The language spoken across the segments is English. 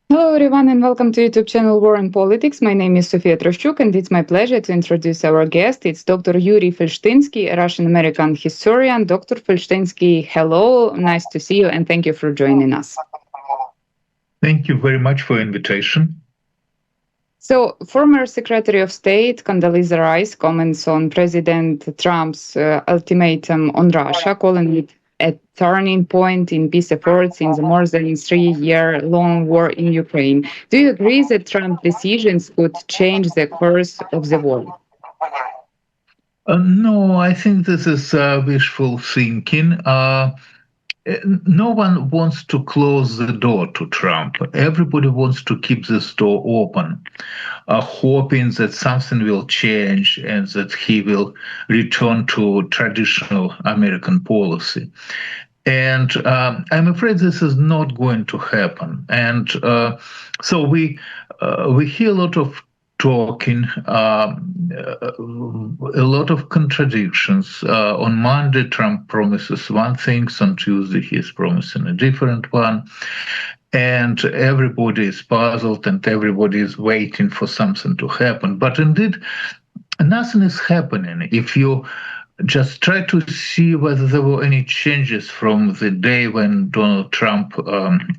Hello, everyone, and welcome to YouTube channel War and Politics. My name is Sofia Troshchuk, and it's my pleasure to introduce our guest. It's Dr. Yuri Felshtinsky, a Russian-American historian. Dr. Felshtinsky, hello, nice to see you, and thank you for joining us. Thank you very much for invitation. So, former Secretary of State Condoleezza Rice comments on President Trump's ultimatum on Russia, calling it a turning point in peace efforts in the more than 3-year-long war in Ukraine. Do you agree that Trump's decisions could change the course of the war? No, I think this is wishful thinking. No one wants to close the door to Trump. Everybody wants to keep this door open, hoping that something will change and that he will return to traditional American policy. And I'm afraid this is not going to happen. And so we hear a lot of talking, a lot of contradictions. On Monday, Trump promises one thing. On Tuesday, he's promising a different one. And everybody is puzzled and everybody is waiting for something to happen. But indeed, nothing is happening. If you just try to see whether there were any changes from the day when Donald Trump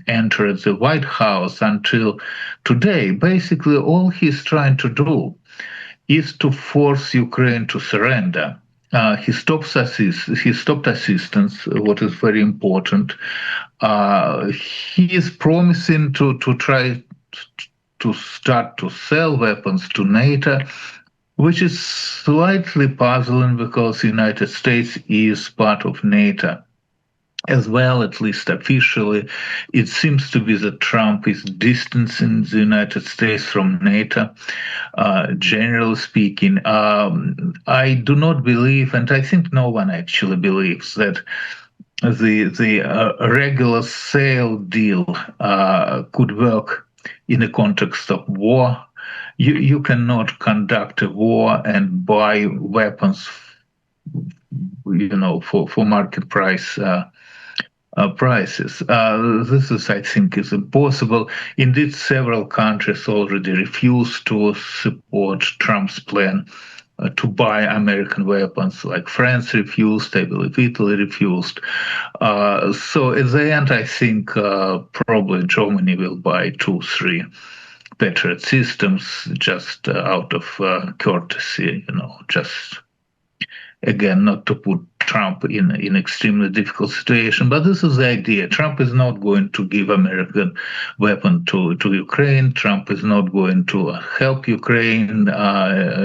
entered the White House until today. Basically, all he's trying to do is to force Ukraine to surrender. He stopped assistance, what is very important. He is promising to try to start to sell weapons to NATO, which is slightly puzzling because the United States is part of NATO as well, at least officially. It seems to be that Trump is distancing the United States from NATO, generally speaking. I do not believe, and I think no one actually believes, that the regular sale deal could work in the context of war. You cannot conduct a war and buy weapons, for market prices. This is, I think, is impossible. Indeed, several countries already refused to support Trump's plan to buy American weapons, like France refused, I believe Italy refused. So at the end, I think probably Germany will buy 2-3 Patriot systems just out of courtesy, just again, not to put Trump in extremely difficult situation. But this is the idea. Trump is not going to give American weapon to Ukraine. Trump is not going to help Ukraine.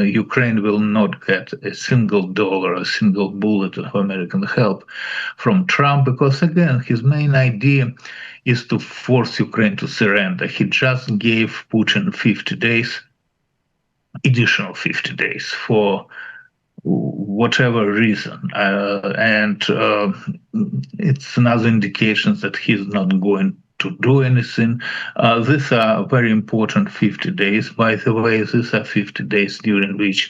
Ukraine will not get a single dollar, a single bullet of American help from Trump because, again, his main idea is to force Ukraine to surrender. He just gave Putin 50 days, additional 50 days for whatever reason. And it's another indication that he's not going to do anything. These are very important 50 days, by the way. These are 50 days during which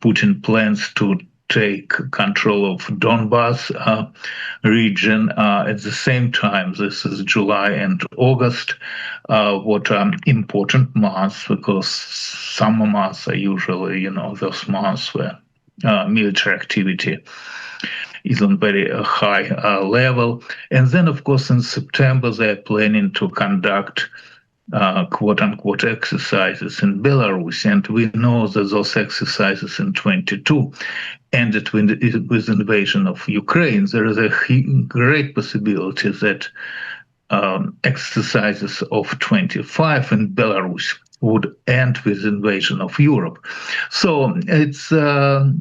Putin plans to take control of Donbas region. At the same time, this is July and August, what are important months, because summer months are usually, those months where military activity is on very high level. And then, of course, in September, they're planning to conduct quote-unquote exercises in Belarus. And we know that those exercises in 22 ended with invasion of Ukraine. There is a great possibility that exercises of 25 in Belarus would end with invasion of Europe. So it's a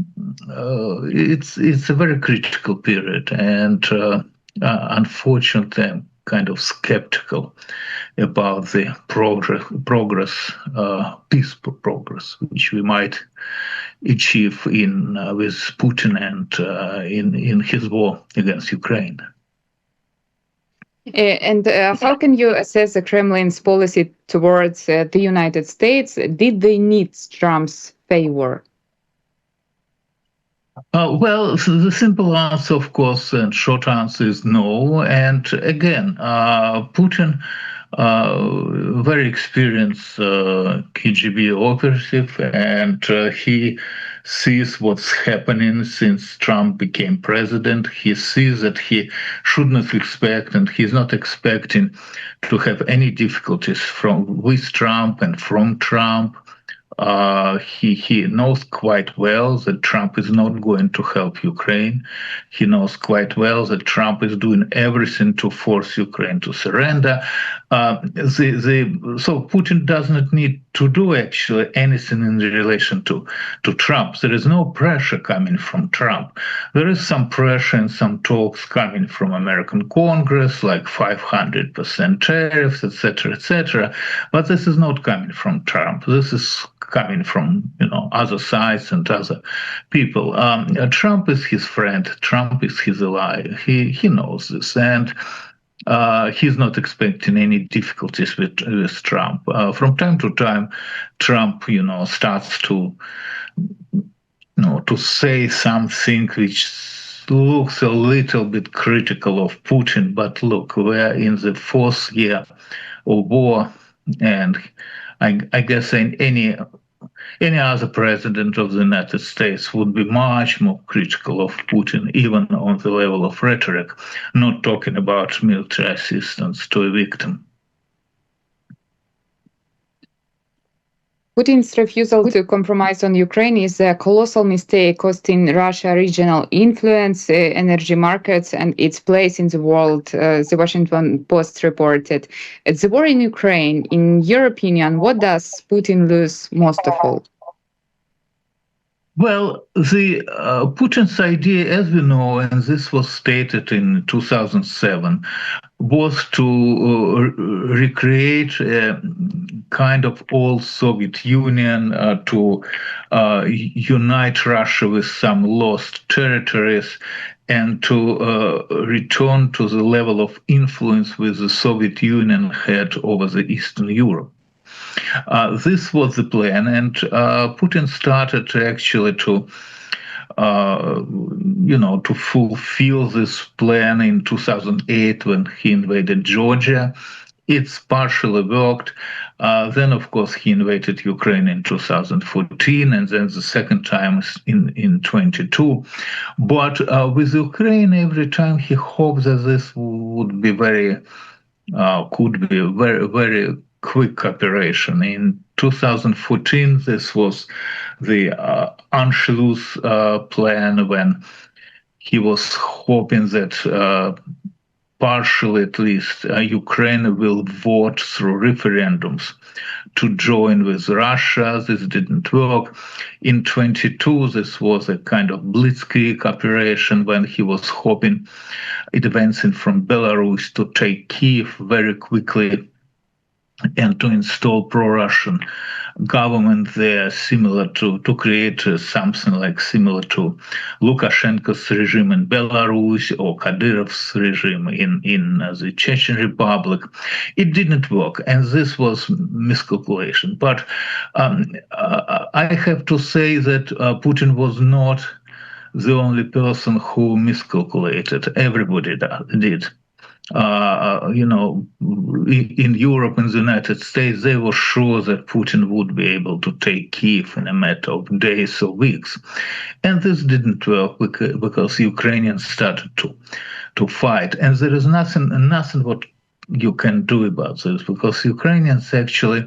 very critical period, and unfortunately, I'm kind of skeptical about the peaceful progress, which we might achieve with Putin and in his war against Ukraine. And how can you assess the Kremlin's policy towards the United States? Did they need Trump's favor? Well, the simple answer, of course, and short answer is no. And again, Putin very experienced KGB operative, and he sees what's happening since Trump became president. He sees that he should not expect, and he's not expecting to have any difficulties with Trump and from Trump. He knows quite well that Trump is not going to help Ukraine. He knows quite well that Trump is doing everything to force Ukraine to surrender. So Putin does not need to do actually anything in relation to Trump. There is no pressure coming from Trump. There is some pressure and some talks coming from American Congress, like 500% tariffs, etc., etc. But this is not coming from Trump. This is coming from other sides and other people. Trump is his friend. Trump is his ally. He knows this, and he's not expecting any difficulties with Trump. From time to time, Trump, starts to say something which looks a little bit critical of Putin. But look, we're in the fourth year of war, and I guess any other president of the United States would be much more critical of Putin, even on the level of rhetoric, not talking about military assistance to a victim. Putin's refusal to compromise on Ukraine is a colossal mistake, costing Russia regional influence, energy markets, and its place in the world, the Washington Post reported. At the war in Ukraine, in your opinion, what does Putin lose most of all? Well, the Putin's idea, as we know, and this was stated in 2007, was to recreate a kind of old Soviet Union, to unite Russia with some lost territories, and to return to the level of influence which the Soviet Union had over the Eastern Europe. This was the plan, and Putin started actually to fulfill this plan in 2008 when he invaded Georgia. It's partially worked. Then, of course, he invaded Ukraine in 2014, and then the second time in 22. But with Ukraine, every time he hoped that this would be could be a very, very quick operation. In 2014, this was the Anschluss plan, when he was hoping that partially at least Ukraine will vote through referendums to join with Russia. This didn't work. In 22, this was a kind of blitzkrieg operation when he was hoping, advancing from Belarus, to take Kyiv very quickly and to install pro-Russian government there, similar to create something like similar to Lukashenko's regime in Belarus or Kadyrov's regime in the Chechen Republic. It didn't work, and this was miscalculation. But I have to say that Putin was not the only person who miscalculated. Everybody did. In Europe and the United States, they were sure that Putin would be able to take Kyiv in a matter of days or weeks. And this didn't work because Ukrainians started to fight. And there is nothing what you can do about this, because Ukrainians actually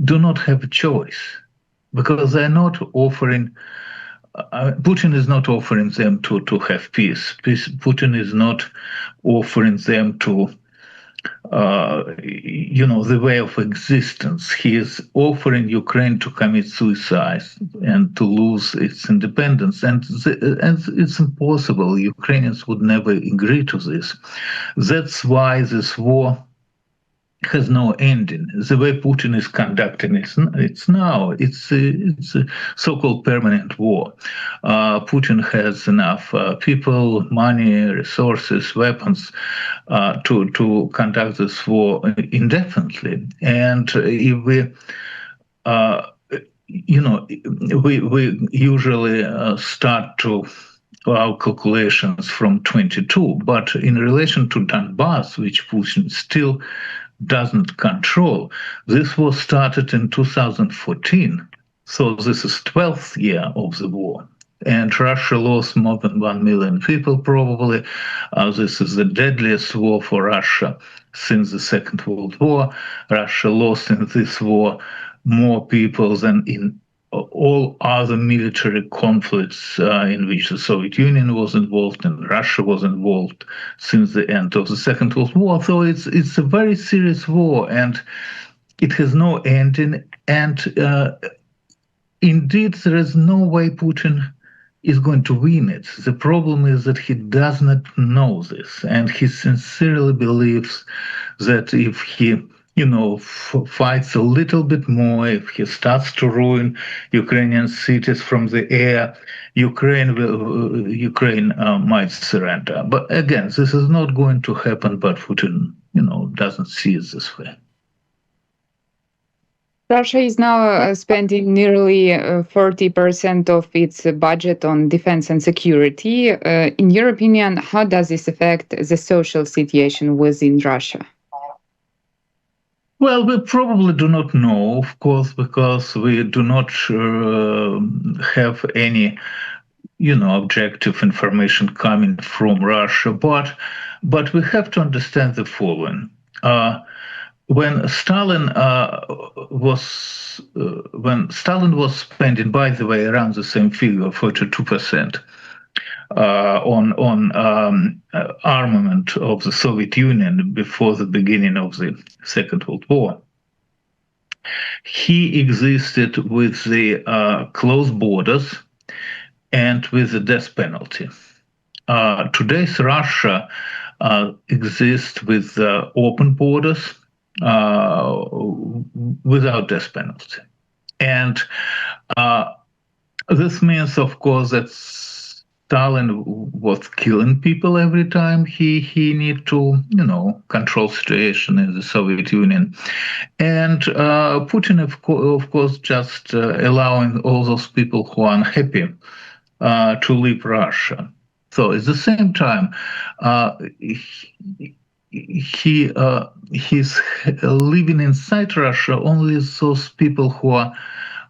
do not have a choice, because they're not offering. Putin is not offering them to have peace. Putin is not offering them to, the way of existence. He is offering Ukraine to commit suicide and to lose its independence. And it's impossible. Ukrainians would never agree to this. That's why this war has no ending. The way Putin is conducting it's a so-called permanent war. Putin has enough people, money, resources, weapons to conduct this war indefinitely. And if we usually start to our calculations from 22, but in relation to Donbass, which Putin still doesn't control. This war started in 2014, so this is 12th year of the war. And Russia lost more than 1 million people, probably. This is the deadliest war for Russia since the Second World War. Russia lost in this war more people than in all other military conflicts in which the Soviet Union was involved and Russia was involved since the end of the Second World War. So it's a very serious war, and it has no ending. And indeed, there is no way Putin is going to win it. The problem is that he does not know this, and he sincerely believes that if he fights a little bit more, if he starts to ruin Ukrainian cities from the air, Ukraine might surrender. But again, this is not going to happen. But Putin, doesn't see it this way. Russia is now spending nearly 40% of its budget on defense and security. In your opinion, how does this affect the social situation within Russia? Well, we probably do not know, of course, because we do not have any, objective information coming from Russia. But we have to understand the following. When Stalin was spending, by the way, around the same figure, 42%, on armament of the Soviet Union before the beginning of the Second World War, he existed with the closed borders and with the death penalty. Today's Russia exists with open borders, without death penalty. And this means, of course, that Stalin was killing people every time he need to, control situation in the Soviet Union. And Putin, of course, just allowing all those people who are unhappy to leave Russia. So at the same time, he's living inside Russia only those people who are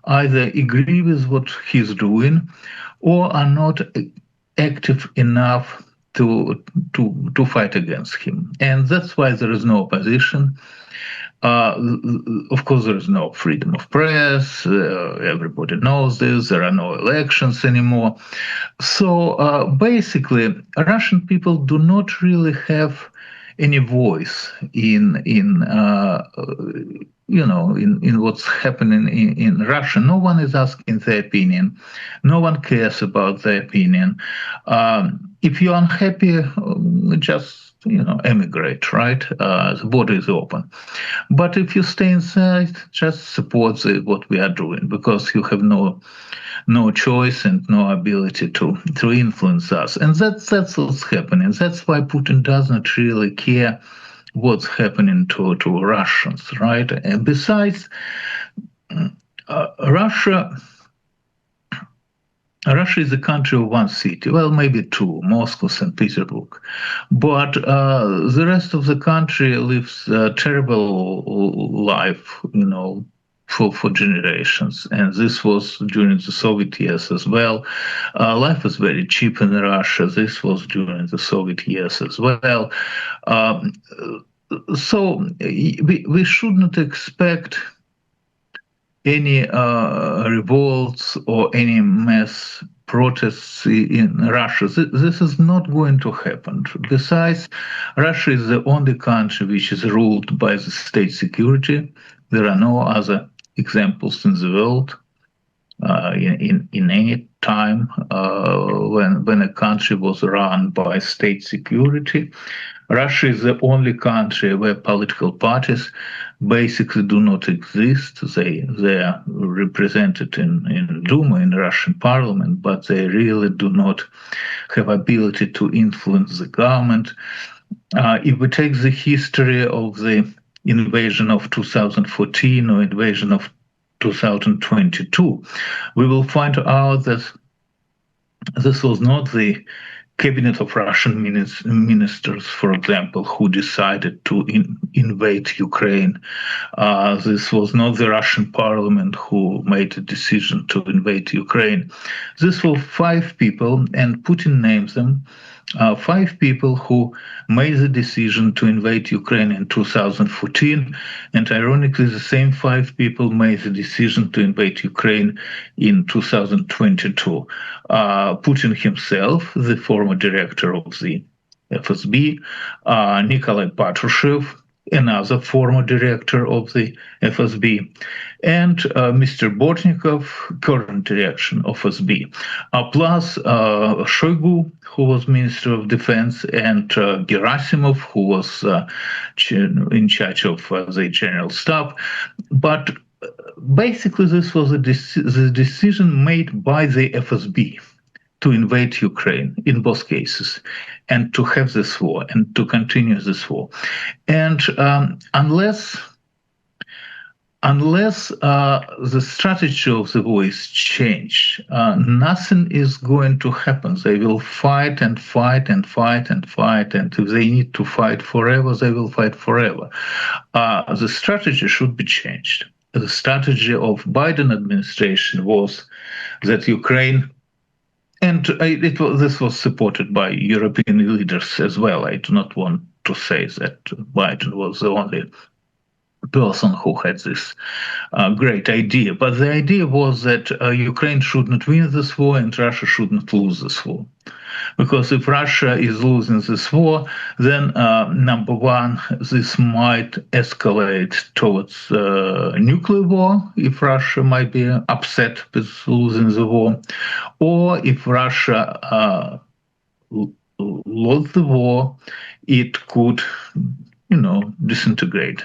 either agree with what he's doing or are not active enough to fight against him. And that's why there is no opposition. Of course, there is no freedom of press. Everybody knows this. There are no elections anymore. So basically, Russian people do not really have any voice in what's happening in Russia. No one is asking their opinion. No one cares about their opinion. If you're unhappy, just emigrate, right? The border is open. But if you stay inside, just support what we are doing, because you have no choice and no ability to influence us. And that's what's happening. That's why Putin does not really care what's happening to Russians, right? And besides, Russia is a country of one city, well, maybe two, Moscow, St. Petersburg. But the rest of the country lives a terrible life, for generations. And this was during the Soviet years as well. Life was very cheap in Russia. This was during the Soviet years as well. So we should not expect any revolts or any mass protests in Russia. This is not going to happen. Besides, Russia is the only country which is ruled by the state security. There are no other examples in the world in any time when a country was run by state security. Russia is the only country where political parties basically do not exist. They are represented in Duma, in Russian parliament, but they really do not have ability to influence the government. If we take the history of the invasion of 2014 or invasion of 2022, we will find out that this was not the cabinet of Russian ministers, for example, who decided to invade Ukraine. This was not the Russian parliament who made a decision to invade Ukraine. This were 5 people, and Putin names them. 5 people who made the decision to invade Ukraine in 2014, and ironically, the same 5 people made the decision to invade Ukraine in 2022. Putin himself, the former director of the FSB, Nikolai Patrushev, another former director of the FSB, and Mr. Bortnikov, current director of FSB, plus Shoigu, who was Minister of Defense, and Gerasimov, who was in charge of the General Staff. But basically, this was the decision made by the FSB to invade Ukraine in both cases, and to have this war and to continue this war. And unless the strategy of the war is changed, nothing is going to happen. They will fight and fight and fight and fight, and if they need to fight forever, they will fight forever. The strategy should be changed. The strategy of Biden administration was that Ukraine, and this was supported by European leaders as well. I do not want to say that Biden was the only person who had this great idea. But the idea was that Ukraine should not win this war and Russia should not lose this war. Because if Russia is losing this war, then number one, this might escalate towards nuclear war, if Russia might be upset with losing the war, or if Russia lost the war, it could, disintegrate.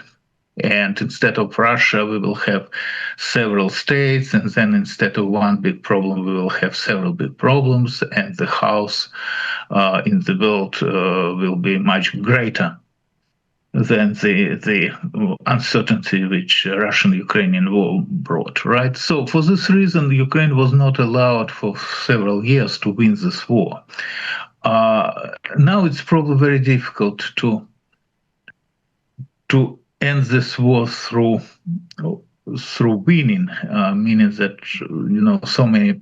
And instead of Russia, we will have several states, and then instead of one big problem, we will have several big problems, and the chaos in the world will be much greater than the uncertainty which Russian-Ukrainian war brought, right? So for this reason, Ukraine was not allowed for several years to win this war. Now it's probably very difficult to end this war through winning, meaning that so many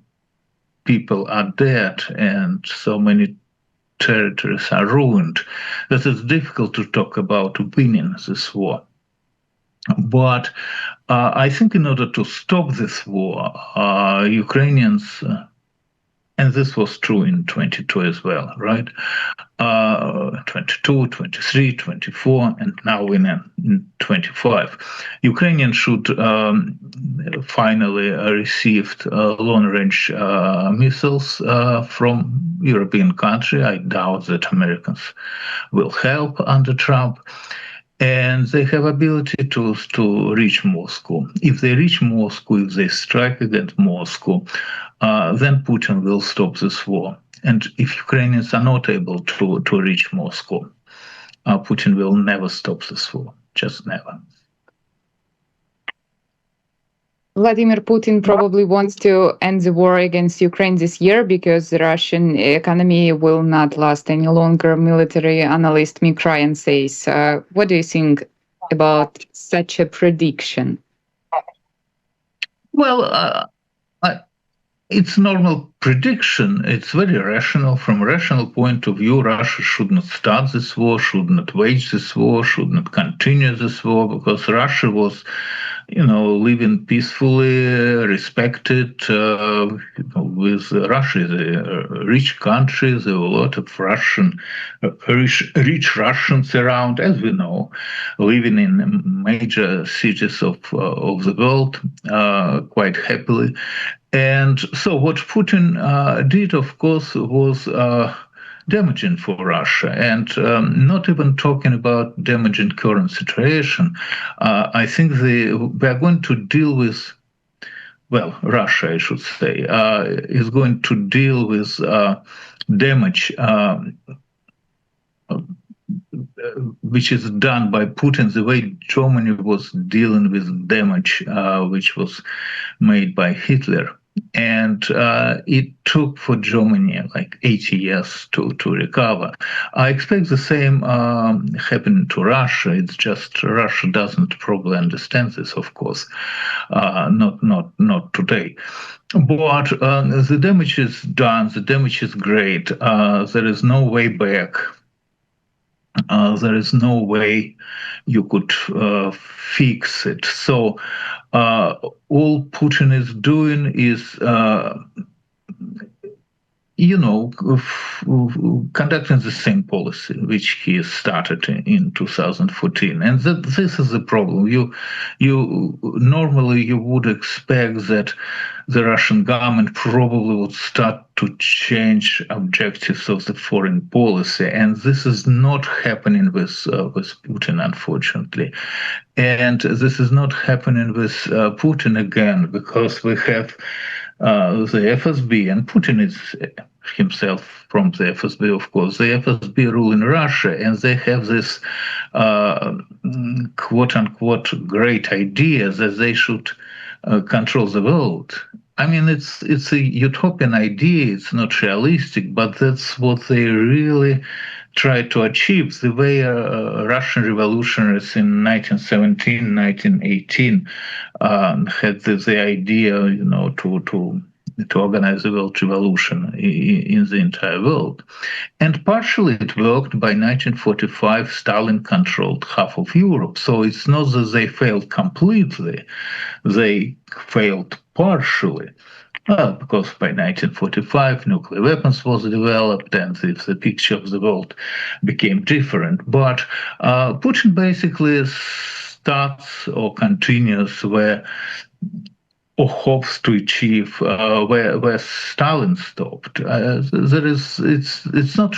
people are dead and so many territories are ruined that it's difficult to talk about winning this war. But I think in order to stop this war, Ukrainians, and this was true in 22 as well, right? 22, 23, 24, and now in 25. Ukrainians should finally receive long-range missiles from European country. I doubt that Americans will help under Trump. And they have ability to reach Moscow. If they reach Moscow, if they strike against Moscow, then Putin will stop this war. And if Ukrainians are not able to reach Moscow, Putin will never stop this war, just never. Vladimir Putin probably wants to end the war against Ukraine this year because the Russian economy will not last any longer, military analyst Mick Ryan says. What do you think about such a prediction? Well, it's normal prediction. It's very rational. From a rational point of view, Russia should not start this war, should not wage this war, should not continue this war, because Russia was living peacefully, respected. With Russia is a rich country. There were a lot of rich Russians around, as we know, living in major cities of the world quite happily. And so what Putin did, of course, was damaging for Russia, and not even talking about damaging current situation. I think we are going to deal with, Russia, I should say, is going to deal with damage which is done by Putin, the way Germany was dealing with damage which was made by Hitler. and it took for Germany like 80 years to recover. I expect the same happening to Russia. It's just Russia doesn't probably understand this, of course, not today. But the damage is done. The damage is great. There is no way back. There is no way you could fix it. So all Putin is doing is conducting the same policy which he started in 2014, and this is the problem. You normally you would expect that the Russian government probably would start to change objectives of the foreign policy, and this is not happening with Putin, unfortunately. And this is not happening with Putin again, because we have the FSB, and Putin is himself from the FSB, of course. The FSB rule in Russia, and they have this quote-unquote great idea that they should control the world. I mean, it's a utopian idea. It's not realistic, but that's what they really try to achieve. The way Russian revolutionaries in 1917, 1918 had the idea, to organize a world revolution in the entire world. And partially it worked. By 1945, Stalin controlled half of Europe. So it's not that they failed completely, they failed partially. Well, because by 1945, nuclear weapons was developed, and the picture of the world became different. But Putin basically starts or continues where, or hopes to achieve where Stalin stopped. It's not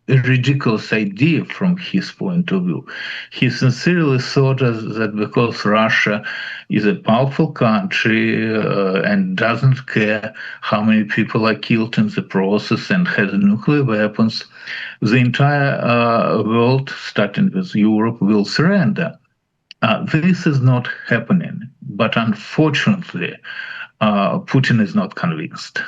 a ridiculous idea from his point of view. He sincerely thought that because Russia is a powerful country and doesn't care how many people are killed in the process and has nuclear weapons, the entire world, starting with Europe, will surrender. This is not happening, but unfortunately, Putin is not convinced.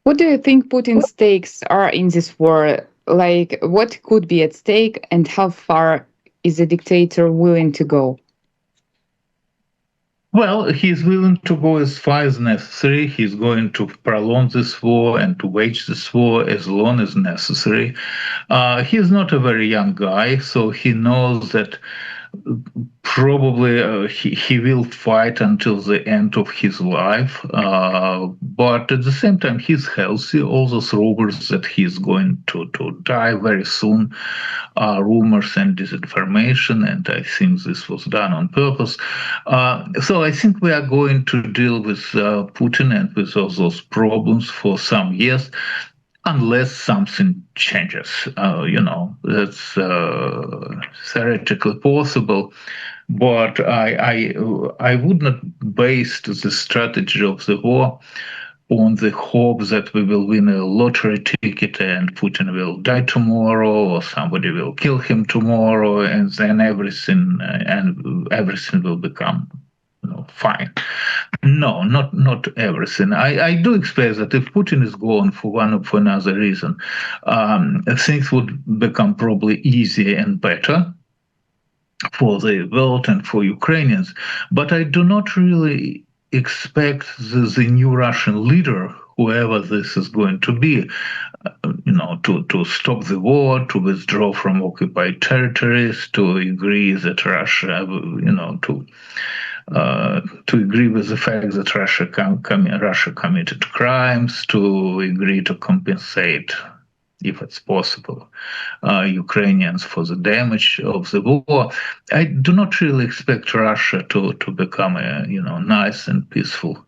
What do you think Putin's stakes are in this war? Like, what could be at stake, and how far is the dictator willing to go? Well, he's willing to go as far as necessary. He's going to prolong this war and to wage this war as long as necessary. He's not a very young guy, so he knows that probably he will fight until the end of his life. But at the same time, he's healthy. All those rumors that he's going to die very soon are rumors and disinformation, and I think this was done on purpose. So I think we are going to deal with Putin and with all those problems for some years, unless something changes. That's theoretically possible, but I would not base the strategy of the war on the hope that we will win a lottery ticket and Putin will die tomorrow, or somebody will kill him tomorrow, and then everything will become fine. No, not everything. I do expect that if Putin is gone for one or for another reason, things would become probably easier and better for the world and for Ukrainians. But I do not really expect the new Russian leader, whoever this is going to be, to stop the war, to withdraw from occupied territories, to agree that Russia, to agree with the fact that Russia committed crimes, to agree to compensate, if it's possible, Ukrainians for the damage of the war. I do not really expect Russia to become a nice and peaceful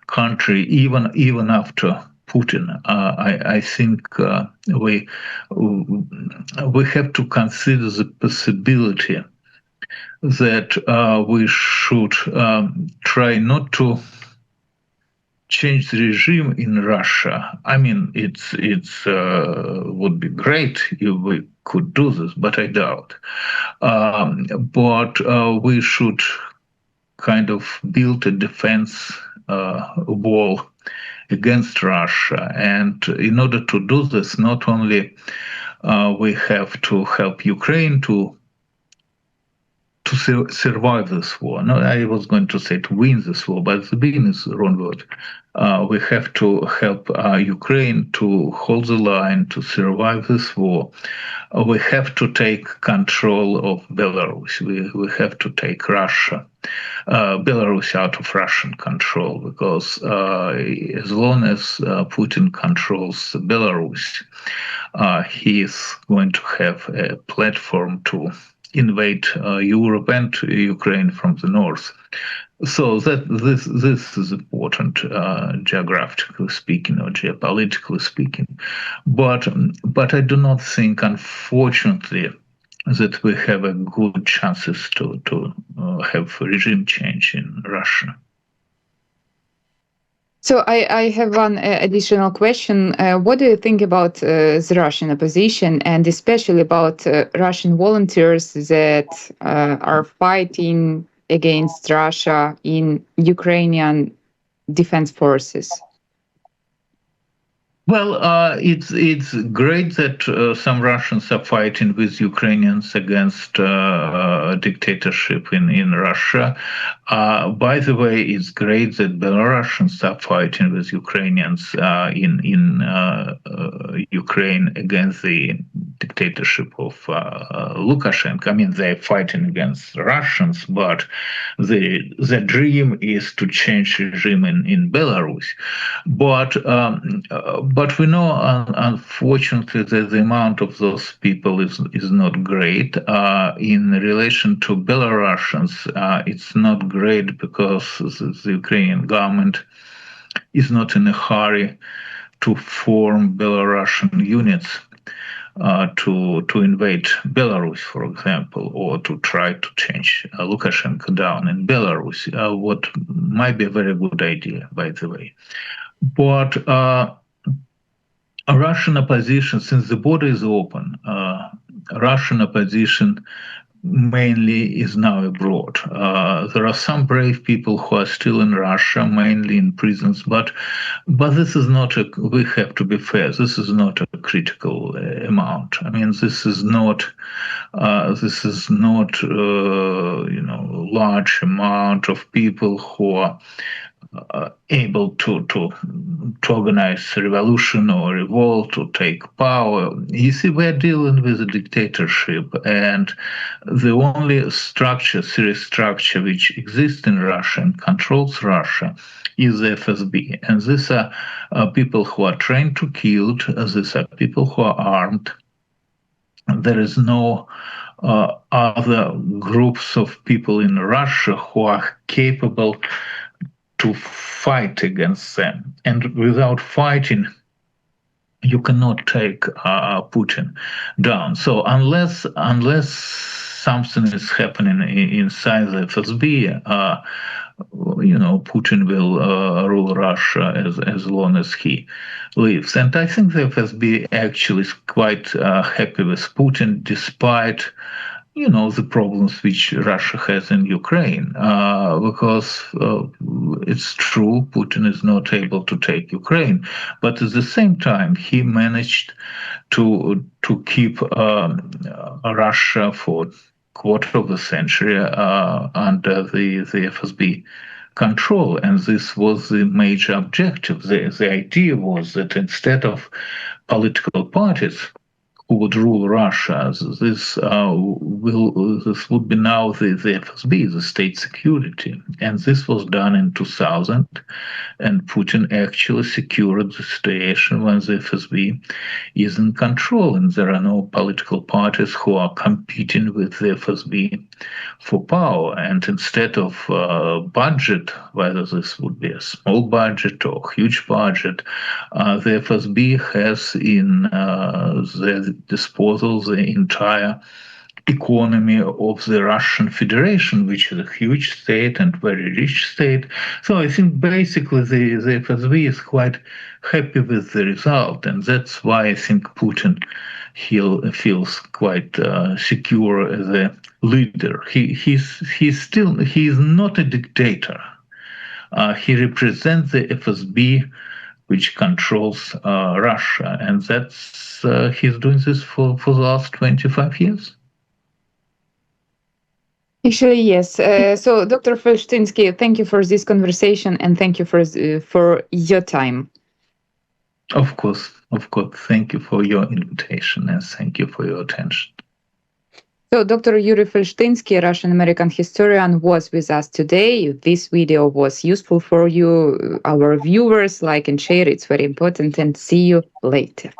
country, even after Putin. I think we have to consider the possibility that we should try not to change the regime in Russia. I mean, it's would be great if we could do this, but I doubt. But we should kind of build a defense wall against Russia. And in order to do this, not only we have to help Ukraine to survive this war. No, I was going to say to win this war, but the win is the wrong word. We have to help Ukraine to hold the line, to survive this war. We have to take control of Belarus. We have to take Belarus out of Russian control, because as long as Putin controls Belarus, he is going to have a platform to invade Europe and Ukraine from the north. So that this is important, geographically speaking or geopolitically speaking. But I do not think, unfortunately, that we have a good chances to have regime change in Russia. So I have one additional question. What do you think about the Russian opposition, and especially about Russian volunteers that are fighting against Russia in Ukrainian defense forces? Well, it's great that some Russians are fighting with Ukrainians against dictatorship in Russia. By the way, it's great that Belarusians are fighting with Ukrainians in Ukraine against the dictatorship of Lukashenko. I mean, they're fighting against Russians, but the dream is to change regime in Belarus. But we know, unfortunately, that the amount of those people is not great. In relation to Belarusians, it's not great because the Ukrainian government is not in a hurry to form Belarusian units to invade Belarus, for example, or to try to change Lukashenko down in Belarus, what might be a very good idea, by the way. But Russian opposition, since the border is open, Russian opposition mainly is now abroad. There are some brave people who are still in Russia, mainly in prisons, but this is not we have to be fair, this is not a critical amount. I mean, this is not large amount of people who are able to organize a revolution or revolt to take power. You see, we're dealing with a dictatorship, and the only serious structure which exists in Russia and controls Russia is the FSB. And these are people who are trained to kill, these are people who are armed. There is no other groups of people in Russia who are capable to fight against them. And without fighting, you cannot take Putin down. So unless something is happening inside the FSB, Putin will rule Russia as long as he lives. And I think the FSB actually is quite happy with Putin, despite the problems which Russia has in Ukraine, because it's true, Putin is not able to take Ukraine, but at the same time, he managed to keep Russia for a quarter of a century under the FSB control, and this was the major objective. The idea was that instead of political parties who would rule Russia, this would be now the FSB, the state security. And this was done in 2000, and Putin actually secured the situation when the FSB is in control and there are no political parties who are competing with the FSB for power. And instead of budget, whether this would be a small budget or huge budget, the FSB has in their disposal the entire economy of the Russian Federation, which is a huge state and very rich state. So I think basically the FSB is quite happy with the result, and that's why I think Putin feels quite secure as a leader. He's not a dictator. He represents the FSB, which controls Russia, and that's he's doing this for the last 25 years. Actually, yes. So, Dr. Felshtinsky, thank you for this conversation, and thank you for your time. Of course. Thank you for your invitation, and thank you for your attention. So, Dr. Yuri Felshtinsky, Russian-American historian, was with us today. If this video was useful for you, our viewers, like and share. It's very important, and see you later.